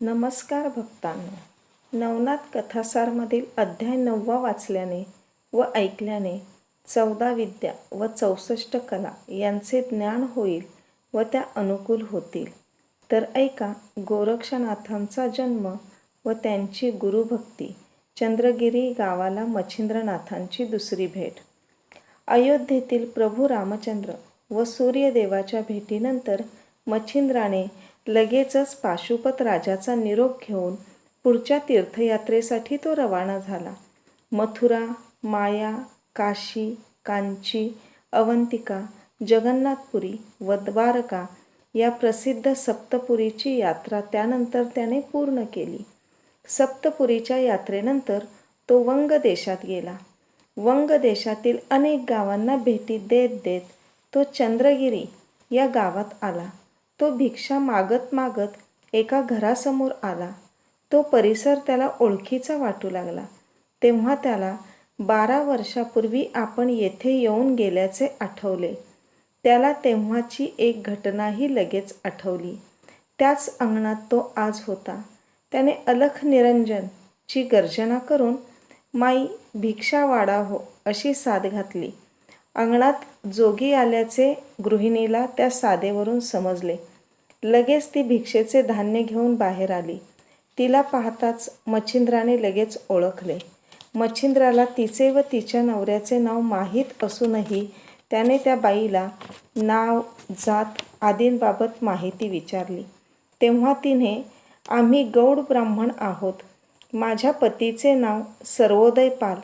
नमस्कार भक्तांनो. नवनाथ कथासारमधील अध्याय 9 वाचल्याने व ऐकल्याने 14 विद्या व 64 कला यांचे ज्ञान होईल व त्या अनुकूल होतील. तर ऐका गोरक्षनाथांचा जन्म व त्यांची गुरुभक्ती. चंद्रगिरी गावाला मच्छिंद्रनाथांची दुसरी भेट. अयोध्येतील प्रभू रामचंद्र व सूर्यदेवाच्या भेटीनंतर मच्छिंद्राने लगेचच पाशुपत राजाचा निरोप घेऊन पुढच्या तीर्थयात्रेसाठी तो रवाना झाला. मथुरा, माया, काशी, कांची, अवंतिका, जगन्नाथपुरी व द्वारका या प्रसिद्ध सप्तपुरीची यात्रा त्यानंतर त्याने पूर्ण केली. सप्तपुरीच्या यात्रेनंतर तो वंग देशात गेला. वंग देशातील अनेक गावांना भेटी देत देत तो चंद्रगिरी या गावात आला. तो भिक्षा मागत मागत एका घरासमोर आला. तो परिसर त्याला ओळखीचा वाटू लागला. तेव्हा त्याला 12 वर्षापूर्वी आपण येथे येऊन गेल्याचे आठवले. त्याला तेव्हाची एक घटनाही लगेच आठवली. त्याच अंगणात तो आज होता. त्याने अलख निरंजनची गर्जना करून माई भिक्षा वाढा हो अशी साद घातली. अंगणात जोगी आल्याचे गृहिणीला त्या सादेवरून समजले. लगेच ती भिक्षेचे धान्य घेऊन बाहेर आली. तिला पाहताच मच्छिंद्राने लगेच ओळखले. मच्छिंद्राला तिचे व तिच्या नवऱ्याचे नाव माहीत असूनही त्याने त्या बाईला नाव, जात आदींबाबत माहिती विचारली. तेव्हा तिने, आम्ही गौड ब्राह्मण आहोत. माझ्या पतीचे नाव सर्वोदयपाल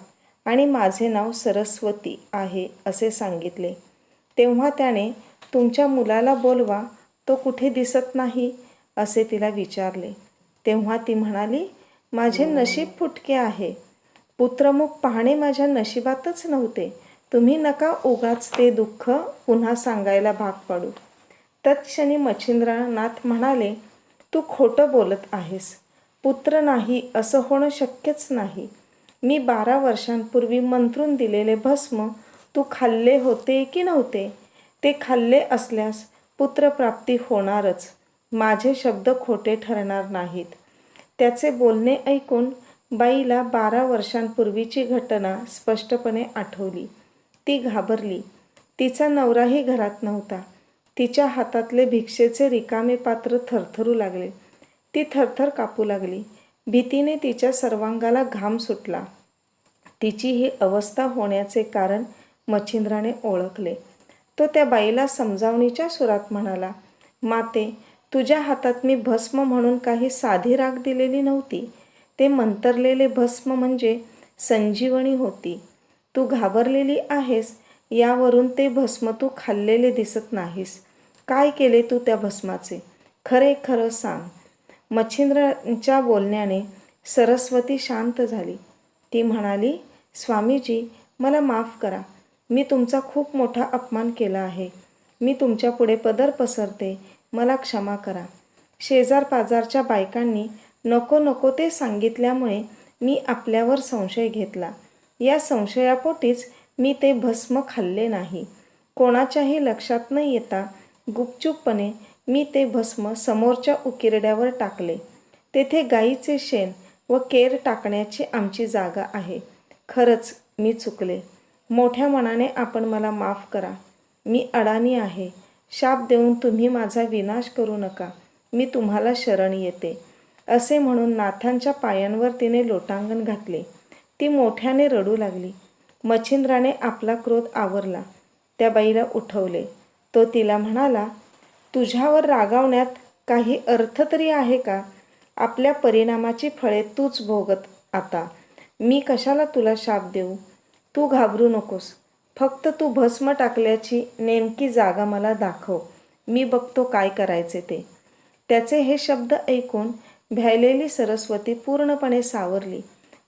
आणि माझे नाव सरस्वती आहे असे सांगितले. तेव्हा त्याने, तुमच्या मुलाला बोलवा, तो कुठे दिसत नाही असे तिला विचारले. तेव्हा ती म्हणाली, माझे नशीब फुटके आहे. पुत्रमुख पाहणे माझ्या नशिबातच नव्हते. तुम्ही नका उगाच ते दुःख पुन्हा सांगायला भाग पाडू. तत्क्षणी मच्छिंद्रनाथ म्हणाले, तू खोटं बोलत आहेस. पुत्र नाही असं होणं शक्यच नाही. मी 12 वर्षांपूर्वी मंत्रून दिलेले भस्म तू खाल्ले होते की नव्हते? ते खाल्ले असल्यास पुत्रप्राप्ती होणारच. माझे शब्द खोटे ठरणार नाहीत. त्याचे बोलणे ऐकून बाईला 12 वर्षांपूर्वीची घटना स्पष्टपणे आठवली. ती घाबरली. तिचा नवराही घरात नव्हता. तिच्या हातातले भिक्षेचे रिकामे पात्र थरथरू लागले. ती थरथर कापू लागली. भीतीने तिच्या सर्वांगाला घाम सुटला. तिची ही अवस्था होण्याचे कारण मच्छिंद्राने ओळखले. तो त्या बाईला समजावणीच्या सुरात म्हणाला, माते, तुझ्या हातात मी भस्म म्हणून काही साधी राख दिलेली नव्हती. ते मंतरलेले भस्म म्हणजे संजीवनी होती. तू घाबरलेली आहेस यावरून ते भस्म तू खाल्लेले दिसत नाहीस. काय केले तू त्या भस्माचे? खरे खरं सांग. मच्छिंद्राच्या बोलण्याने सरस्वती शांत झाली. ती म्हणाली, स्वामीजी, मला माफ करा. मी तुमचा खूप मोठा अपमान केला आहे. मी तुमच्यापुढे पदर पसरते. मला क्षमा करा. शेजार पाजारच्या बायकांनी नको नको ते सांगितल्यामुळे मी आपल्यावर संशय घेतला. या संशयापोटीच मी ते भस्म खाल्ले नाही. कोणाच्याही लक्षात न येता गुपचूपपणे मी ते भस्म समोरच्या उकिरड्यावर टाकले. तेथे गाईचे शेण व केर टाकण्याची आमची जागा आहे. खरंच मी चुकले. मोठ्या मनाने आपण मला माफ करा. मी अडाणी आहे. शाप देऊन तुम्ही माझा विनाश करू नका. मी तुम्हाला शरण येते. असे म्हणून नाथांच्या पायांवर तिने लोटांगण घातले. ती मोठ्याने रडू लागली. मच्छिंद्राने आपला क्रोध आवरला. त्या बाईला उठवले. तो तिला म्हणाला, तुझ्यावर रागावण्यात काही अर्थ तरी आहे का? आपल्या परिणामाची फळे तूच भोगत आता. मी कशाला तुला शाप देऊ? तू घाबरू नकोस. फक्त तू भस्म टाकल्याची नेमकी जागा मला दाखव. मी बघतो काय करायचे ते. त्याचे हे शब्द ऐकून भ्यायलेली सरस्वती पूर्णपणे सावरली.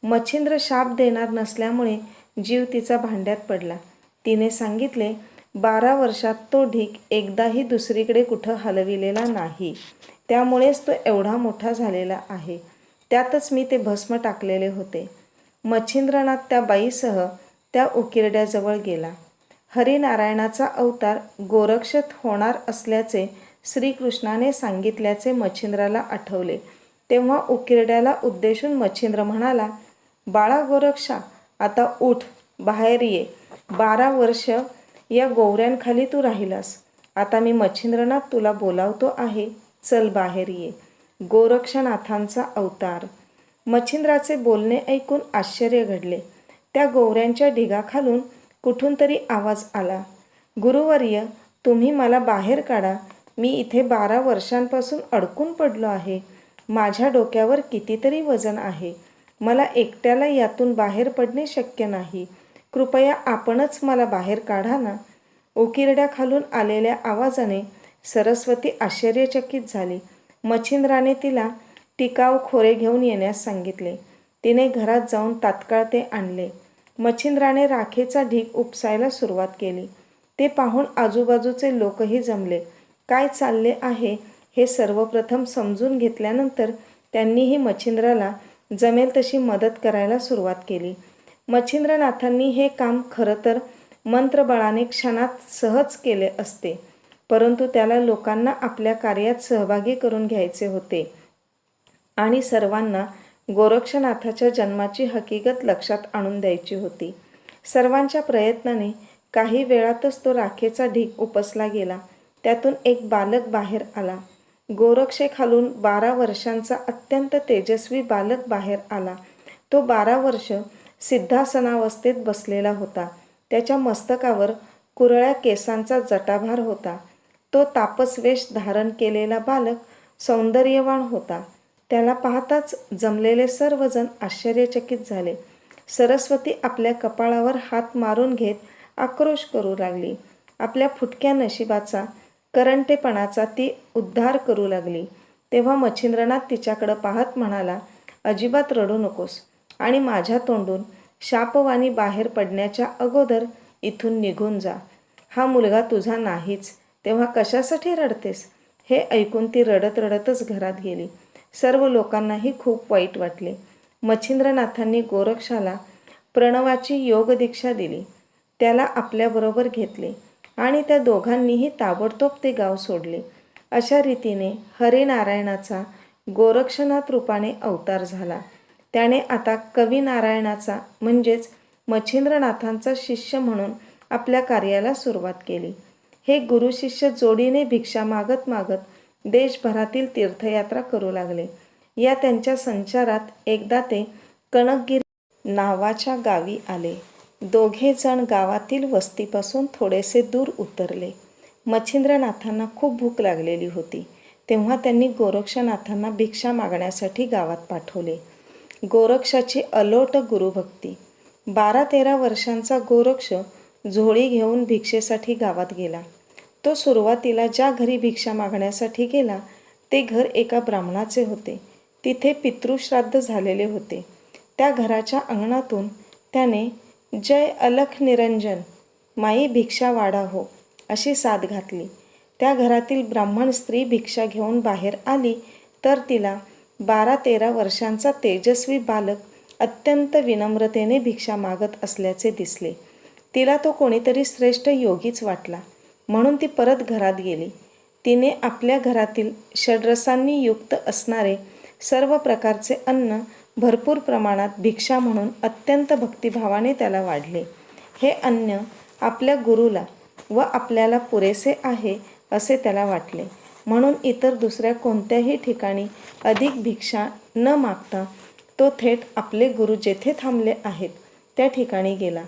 मच्छिंद्र शाप देणार नसल्यामुळे जीव तिचा भांड्यात पडला. तिने सांगितले, 12 वर्षात तो ढीग एकदाही दुसरीकडे कुठं हलविलेला नाही. त्यामुळेच तो एवढा मोठा झालेला आहे. त्यातच मी ते भस्म टाकलेले होते. मच्छिंद्रनाथ त्या बाईसह त्या उकिरड्याजवळ गेला. हरिनारायणाचा अवतार गोरक्षत होणार असल्याचे श्रीकृष्णाने सांगितल्याचे मच्छिंद्राला आठवले. तेव्हा उकिरड्याला उद्देशून मच्छिंद्र म्हणाला, बाळा गोरक्षा, आता उठ, बाहेर ये. 12 वर्ष या गोवऱ्यांखाली तू राहिलास. आता मी मच्छिंद्रनाथ तुला बोलावतो आहे, चल बाहेर ये. गोरक्षनाथांचा अवतार. मच्छिंद्राचे बोलणे ऐकून आश्चर्य घडले. त्या गोवऱ्यांच्या ढिगाखालून कुठून तरी आवाज आला, गुरुवर्य, तुम्ही मला बाहेर काढा. मी इथे 12 वर्षांपासून अडकून पडलो आहे. माझ्या डोक्यावर कितीतरी वजन आहे. मला एकट्याला यातून बाहेर पडणे शक्य नाही. कृपया आपणच मला बाहेर काढा ना. उकिरड्याखालून आलेल्या आवाजाने सरस्वती आश्चर्यचकित झाली. मच्छिंद्राने तिला टिकाव खोरे घेऊन येण्यास सांगितले. तिने घरात जाऊन तात्काळ ते आणले. मच्छिंद्राने राखेचा ढीग उपसायला सुरुवात केली. ते पाहून आजूबाजूचे लोकही जमले. काय चालले आहे हे सर्वप्रथम समजून घेतल्यानंतर त्यांनीही मच्छिंद्राला जमेल तशी मदत करायला सुरुवात केली. मच्छिंद्रनाथांनी हे काम खरं तर मंत्रबळाने क्षणात सहज केले असते, परंतु त्याला लोकांना आपल्या कार्यात सहभागी करून घ्यायचे होते आणि सर्वांना गोरक्षनाथाच्या जन्माची हकीकत लक्षात आणून द्यायची होती. सर्वांच्या प्रयत्नाने काही वेळातच तो राखेचा ढीग उपसला गेला. त्यातून एक बालक बाहेर आला. गोरक्षेखालून 12 वर्षांचा अत्यंत तेजस्वी बालक बाहेर आला. तो 12 वर्ष सिद्धासनावस्थेत बसलेला होता. त्याच्या मस्तकावर कुरळ्या केसांचा जटाभार होता. तो तापसवेश धारण केलेला बालक सौंदर्यवान होता. त्याला पाहताच जमलेले सर्वजण आश्चर्यचकित झाले. सरस्वती आपल्या कपाळावर हात मारून घेत आक्रोश करू लागली. आपल्या फुटक्या नशिबाचा, करंटेपणाचा ती उद्धार करू लागली. तेव्हा मच्छिंद्रनाथ तिच्याकडे पाहत म्हणाला, अजिबात रडू नकोस आणि माझ्या तोंडून शापवाणी बाहेर पडण्याच्या अगोदर इथून निघून जा. हा मुलगा तुझा नाहीच, तेव्हा कशासाठी रडतेस? हे ऐकून ती रडत रडतच घरात गेली. सर्व लोकांनाही खूप वाईट वाटले. मच्छिंद्रनाथांनी गोरक्षाला प्रणवाची योगदीक्षा दिली. त्याला आपल्याबरोबर घेतले आणि त्या दोघांनीही ताबडतोब ते गाव सोडले. अशा रीतीने हरिनारायणाचा गोरक्षनाथ रूपाने अवतार झाला. त्याने आता कविनारायणाचा म्हणजेच मच्छिंद्रनाथांचा शिष्य म्हणून आपल्या कार्याला सुरुवात केली. हे गुरुशिष्य जोडीने भिक्षा मागत मागत देशभरातील तीर्थयात्रा करू लागले. या त्यांच्या संचारात एकदा ते कनकगिरी नावाच्या गावी आले. दोघे जण गावातील वस्तीपासून थोडेसे दूर उतरले. मच्छिंद्रनाथांना खूप भूक लागलेली होती. तेव्हा त्यांनी गोरक्षनाथांना भिक्षा मागण्यासाठी गावात पाठवले. गोरक्षाची अलोट गुरुभक्ती. 12-13 वर्षांचा गोरक्ष झोळी घेऊन भिक्षेसाठी गावात गेला. तो सुरुवातीला ज्या घरी भिक्षा मागण्यासाठी गेला ते घर एका ब्राह्मणाचे होते. तिथे पितृश्राद्ध झालेले होते. त्या घराच्या अंगणातून त्याने जय अलख निरंजन, माई भिक्षा वाढा हो, अशी साद घातली. त्या घरातील ब्राह्मण स्त्री भिक्षा घेऊन बाहेर आली तर तिला 12-13 वर्षांचा तेजस्वी बालक अत्यंत विनम्रतेने भिक्षा मागत असल्याचे दिसले. तिला तो कोणीतरी श्रेष्ठ योगीच वाटला, म्हणून ती परत घरात गेली. तिने आपल्या घरातील षड्रसांनी युक्त असणारे सर्व प्रकारचे अन्न भरपूर प्रमाणात भिक्षा म्हणून अत्यंत भक्तिभावाने त्याला वाढले. हे अन्न आपल्या गुरुला व आपल्याला पुरेसे आहे असे त्याला वाटले, म्हणून इतर दुसऱ्या कोणत्याही ठिकाणी अधिक भिक्षा न मागता तो थेट आपले गुरु जेथे थांबले आहेत त्या ठिकाणी गेला.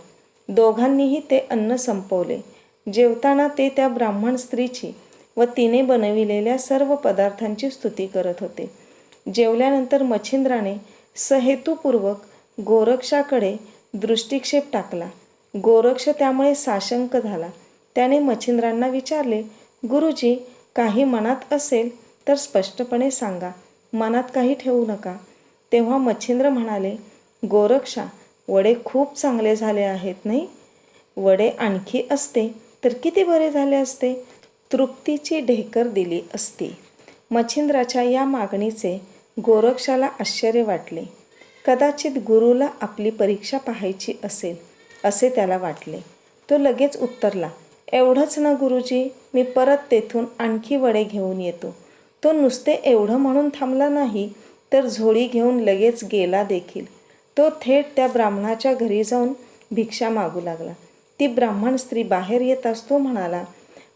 दोघांनीही ते अन्न संपवले. जेवताना ते त्या ब्राह्मण स्त्रीची व तिने बनविलेल्या सर्व पदार्थांची स्तुती करत होते. जेवल्यानंतर मच्छिंद्राने सहेतुपूर्वक गोरक्षाकडे दृष्टिक्षेप टाकला. गोरक्ष त्यामुळे साशंक झाला. त्याने मच्छिंद्रांना विचारले, गुरुजी, काही मनात असेल तर स्पष्टपणे सांगा, मनात काही ठेवू नका. तेव्हा मच्छिंद्र म्हणाले, गोरक्षा, वडे खूप चांगले झाले आहेत नाही? वडे आणखी असते तर किती बरे झाले असते. तृप्तीची ढेकर दिली असती. मच्छिंद्राच्या या मागणीचे गोरक्षाला आश्चर्य वाटले. कदाचित गुरुला आपली परीक्षा पाहायची असेल असे त्याला वाटले. तो लगेच उत्तरला, एवढंच ना गुरुजी, मी परत तेथून आणखी वडे घेऊन येतो. तो नुसते एवढं म्हणून थांबला नाही, तर झोळी घेऊन लगेच गेला देखील. तो थेट त्या ब्राह्मणाच्या घरी जाऊन भिक्षा मागू लागला. ती ब्राह्मण स्त्री बाहेर येताच तो म्हणाला,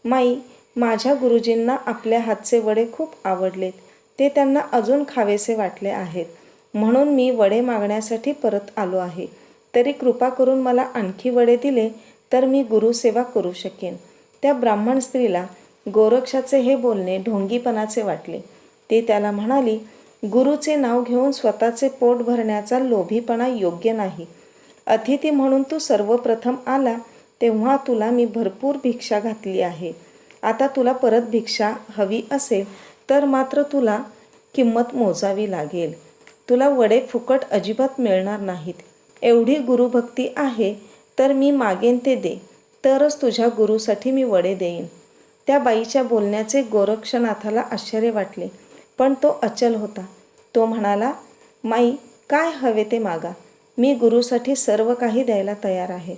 माई, माझ्या गुरुजींना आपल्या हातचे वडे खूप आवडलेत. ते त्यांना अजून खावेसे वाटले आहेत. म्हणून मी वडे मागण्यासाठी परत आलो आहे. तरी कृपा करून मला आणखी वडे दिले तर मी गुरुसेवा करू शकेन. त्या ब्राह्मण स्त्रीला गोरक्षाचे हे बोलणे ढोंगीपणाचे वाटले. ती त्याला म्हणाली, गुरुचे नाव घेऊन स्वतःचे पोट भरण्याचा लोभीपणा योग्य नाही. अतिथी म्हणून तू सर्वप्रथम आला तेव्हा तुला मी भरपूर भिक्षा घातली आहे. आता तुला परत भिक्षा हवी असेल तर मात्र तुला किंमत मोजावी लागेल. तुला वडे फुकट अजिबात मिळणार नाहीत. एवढी गुरुभक्ती आहे तर मी मागेन ते दे, तरच तुझ्या गुरुसाठी मी वडे देईन. त्या बाईच्या बोलण्याचे गोरक्षनाथाला आश्चर्य वाटले, पण तो अचल होता. तो म्हणाला, माई, काय हवे ते मागा. मी गुरुसाठी सर्व काही द्यायला तयार आहे.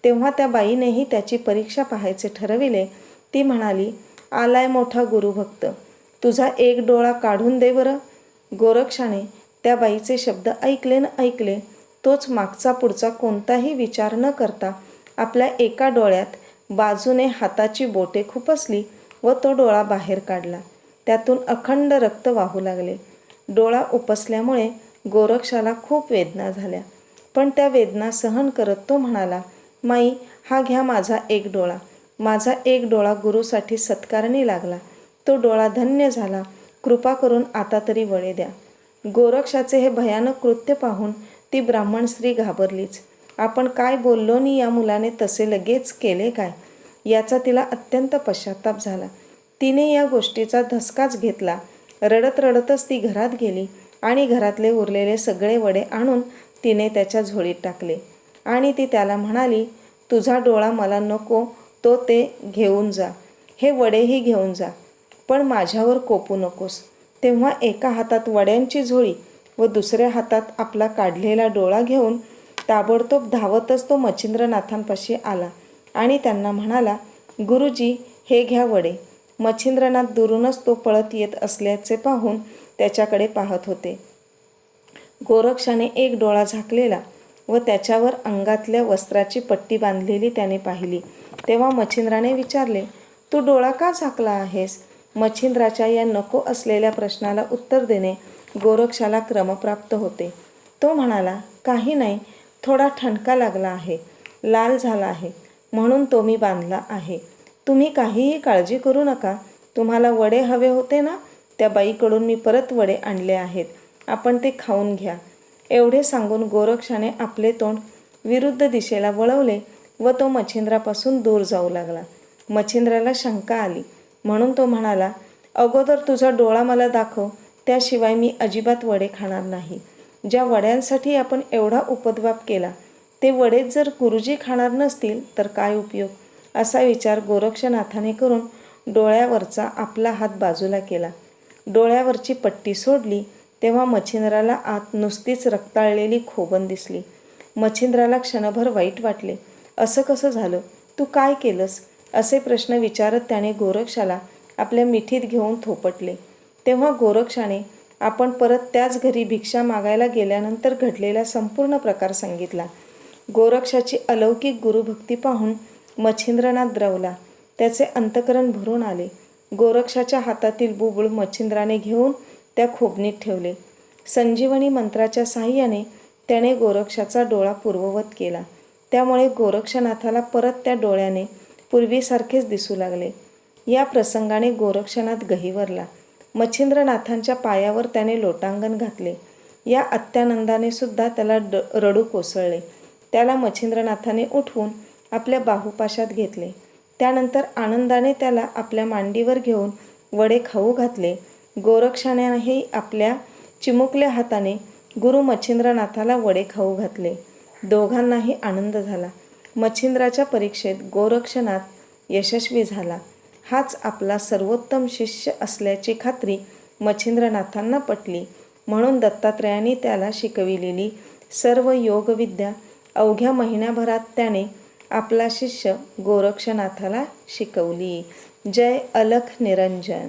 तेव्हा त्या बाईनेही त्याची परीक्षा पाहायचे ठरविले. ती म्हणाली, आलाय मोठा गुरुभक्त, तुझा एक डोळा काढून दे बरं. गोरक्षाने त्या बाईचे शब्द ऐकले न ऐकले तोच मागचा पुढचा कोणताही विचार न करता आपल्या एका डोळ्यात बाजूने हाताची बोटे खुपसली व तो डोळा बाहेर काढला. त्यातून अखंड रक्त वाहू लागले. डोळा उपसल्यामुळे गोरक्षाला खूप वेदना झाल्या, पण त्या वेदना सहन करत तो म्हणाला, माई, हा घ्या माझा एक डोळा. माझा एक डोळा गुरुसाठी सत्कारणी लागला. तो डोळा धन्य झाला. कृपा करून आता तरी वडे द्या. गोरक्षाचे हे भयानक कृत्य पाहून ती ब्राह्मण स्त्री घाबरलीच. आपण काय बोललो नि या मुलाने तसे लगेच केले काय, याचा तिला अत्यंत पश्चाताप झाला. तिने या गोष्टीचा धसकाच घेतला. रडत रडतच ती घरात गेली आणि घरातले उरलेले सगळे वडे आणून तिने त्याच्या झोळीत टाकले आणि ती त्याला म्हणाली, तुझा डोळा मला नको, तो ते घेऊन जा. हे वडेही घेऊन जा, पण माझ्यावर कोपू नकोस. तेव्हा एका हातात वड्यांची झोळी व दुसऱ्या हातात आपला काढलेला डोळा घेऊन ताबडतोब धावतच तो मच्छिंद्रनाथांपाशी आला आणि त्यांना म्हणाला, गुरुजी, हे घ्या वडे. मच्छिंद्रनाथ दुरूनच तो पळत येत असल्याचे पाहून त्याच्याकडे पाहत होते. गोरक्षाने एक डोळा झाकलेला व त्याच्यावर अंगातल्या वस्त्राची पट्टी बांधलेली त्याने पाहिली. तेव्हा मच्छिंद्राने विचारले, तू डोळा का झाकला आहेस? मच्छिंद्राच्या या नको असलेल्या प्रश्नाला उत्तर देणे गोरक्षाला क्रमप्राप्त होते. तो म्हणाला, काही नाही, थोडा ठणका लागला आहे, लाल झाला आहे, म्हणून तो मी बांधला आहे. तुम्ही काहीही काळजी करू नका. तुम्हाला वडे हवे होते ना, त्या बाईकडून मी परत वडे आणले आहेत. आपण ते खाऊन घ्या. एवढे सांगून गोरक्षाने आपले तोंड विरुद्ध दिशेला वळवले व तो मच्छिंद्रापासून दूर जाऊ लागला. मच्छिंद्राला शंका आली, म्हणून तो म्हणाला, अगोदर तुझा डोळा मला दाखव, त्याशिवाय मी अजिबात वडे खाणार नाही. ज्या वड्यांसाठी आपण एवढा उपद्व्याप केला, ते वडेच जर गुरुजी खाणार नसतील तर काय उपयोग, असा विचार गोरक्षनाथाने करून डोळ्यावरचा आपला हात बाजूला केला. डोळ्यावरची पट्टी सोडली तेव्हा मच्छिंद्राला आत नुसतीच रक्ताळलेली खोबण दिसली. मच्छिंद्राला क्षणभर वाईट वाटले. असं कसं झालं? तू काय केलंस? असे प्रश्न विचारत त्याने गोरक्षाला आपल्या मिठीत घेऊन थोपटले. तेव्हा गोरक्षाने आपण परत त्याच घरी भिक्षा मागायला गेल्यानंतर घडलेला संपूर्ण प्रकार सांगितला. गोरक्षाची अलौकिक गुरुभक्ती पाहून मच्छिंद्रनाथ द्रवला. त्याचे अंतःकरण भरून आले. गोरक्षाच्या हातातील बुबुळ मच्छिंद्राने घेऊन त्या खोबणीत ठेवले. संजीवनी मंत्राच्या साहाय्याने त्याने गोरक्षाचा डोळा पूर्ववत केला. त्यामुळे गोरक्षनाथाला परत त्या डोळ्याने पूर्वीसारखेच दिसू लागले. या प्रसंगाने गोरक्षनाथ गहिवरला. मच्छिंद्रनाथांच्या पायावर त्याने लोटांगण घातले. या अत्यानंदाने सुद्धा त्याला रडू कोसळले. त्याला मच्छिंद्रनाथाने उठवून आपल्या बाहुपाशात घेतले. त्यानंतर आनंदाने त्याला आपल्या मांडीवर घेऊन वडे खाऊ घातले. गोरक्षानेही आपल्या चिमुकल्या हाताने गुरु मच्छिंद्रनाथाला वडे खाऊ घातले. दोघांनाही आनंद झाला. मच्छिंद्राच्या परीक्षेत गोरक्षनाथ यशस्वी झाला. हाच आपला सर्वोत्तम शिष्य असल्याची खात्री मच्छिंद्रनाथांना पटली. म्हणून दत्तात्रयाने त्याला शिकविलेली सर्व योगविद्या अवघ्या महिन्याभरात त्याने आपला शिष्य गोरक्षनाथाला शिकवली. जय अलख निरंजन.